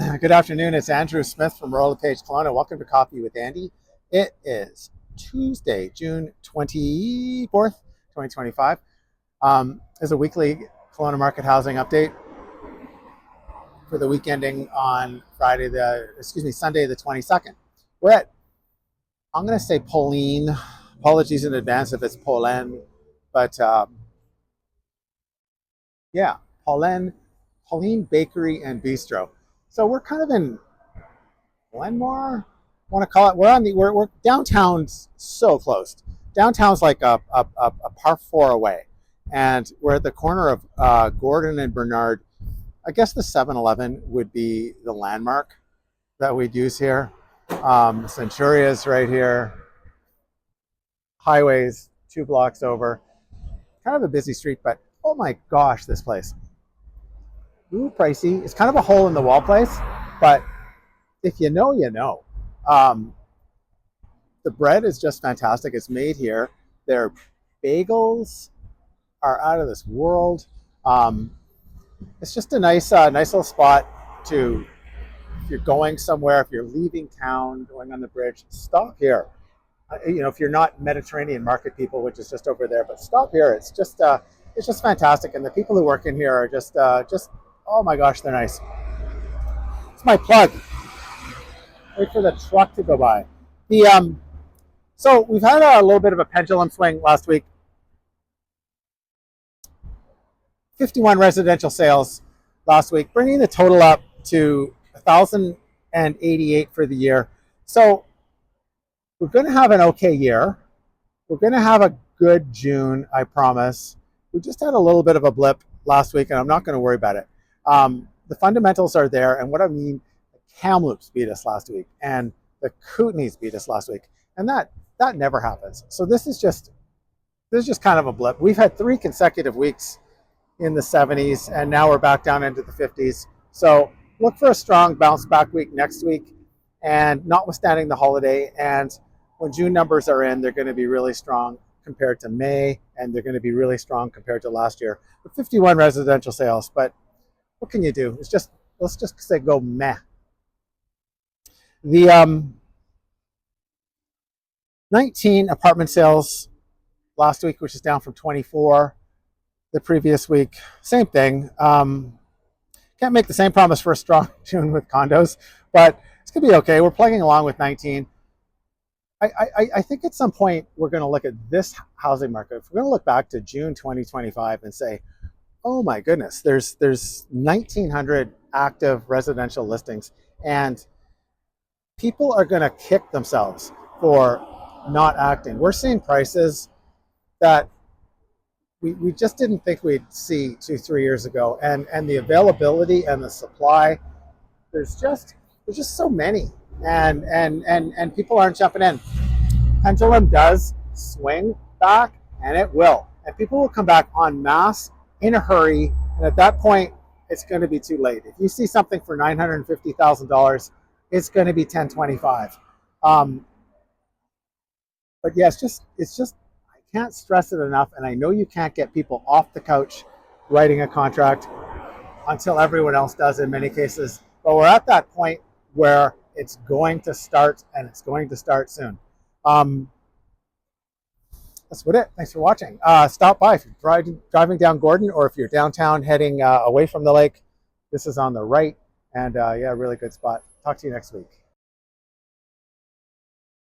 Good afternoon. It's Andrew Smith from Royal LePage Kelowna. Welcome to Coffee with Andy. It is Tuesday, June 24th, 2025. Is a weekly Kelowna market housing update for the week ending on Sunday the 22nd. We're at, I'm going to say Pauline. Apologies in advance if it's Pauline, but yeah, Pauline Bakery and Bistro. So we're kind of in Glenmore, want to call it. We're downtown's so close. Downtown's like a par four away, and we're at the corner of Gordon and Bernard. I guess the 7-Eleven would be the landmark that we'd use here. Centuria's right here. Highways 2 blocks over. Kind of a busy street, but oh my gosh, this place. Ooh, pricey. It's kind of a hole in the wall place, but if you know, you know. The bread is just fantastic. It's made here. Their bagels are out of this world. It's just a nice little spot to, if you're going somewhere, if you're leaving town, going on the bridge, stop here. If you're not Mediterranean market people, which is just over there, but stop here. It's just fantastic, and the people who work in here are just oh my gosh, they're nice. It's my plug. Wait for the truck to go by. So we've had a little bit of a pendulum swing last week. 51 residential sales last week, bringing the total up to 1,088 for the year. So we're going to have an okay year. We're going to have a good June, I promise. We just had a little bit of a blip last week, and I'm not going to worry about it. The fundamentals are there, and what I mean, Kamloops beat us last week, and the Kootenays beat us last week, and that never happens. So this is just kind of a blip. We've had 3 consecutive weeks in the 70s, and now we're back down into the 50s. So look for a strong bounce back week next week, and notwithstanding the holiday, and when June numbers are in, they're going to be really strong compared to May, and they're going to be really strong compared to last year. With 51 residential sales, but what can you do? Let's just say go meh. The 19 apartment sales last week, which is down from 24 the previous week. Same thing. Can't make the same promise for a strong June with condos, but it's going to be okay. We're plugging along with 19. I think at some point we're going to look at this housing market. If we're going to look back to June 2025 and say, oh my goodness, there's 1,900 active residential listings, and people are going to kick themselves for not acting. We're seeing prices that we just didn't think we'd see 2-3 years ago, and the availability and the supply, there's just so many, and people aren't jumping in. Pendulum does swing back, and it will, and people will come back en masse in a hurry, and at that point it's going to be too late. If you see something for $950,000, it's going to be $1,025. But yeah, it's just I can't stress it enough, and I know you can't get people off the couch writing a contract until everyone else does in many cases, but we're at that point where it's going to start, and it's going to start soon. That's what it. Thanks for watching. Stop by if you're driving down Gordon, or if you're downtown heading away from the lake. This is on the right, and yeah, really good spot. Talk to you next week.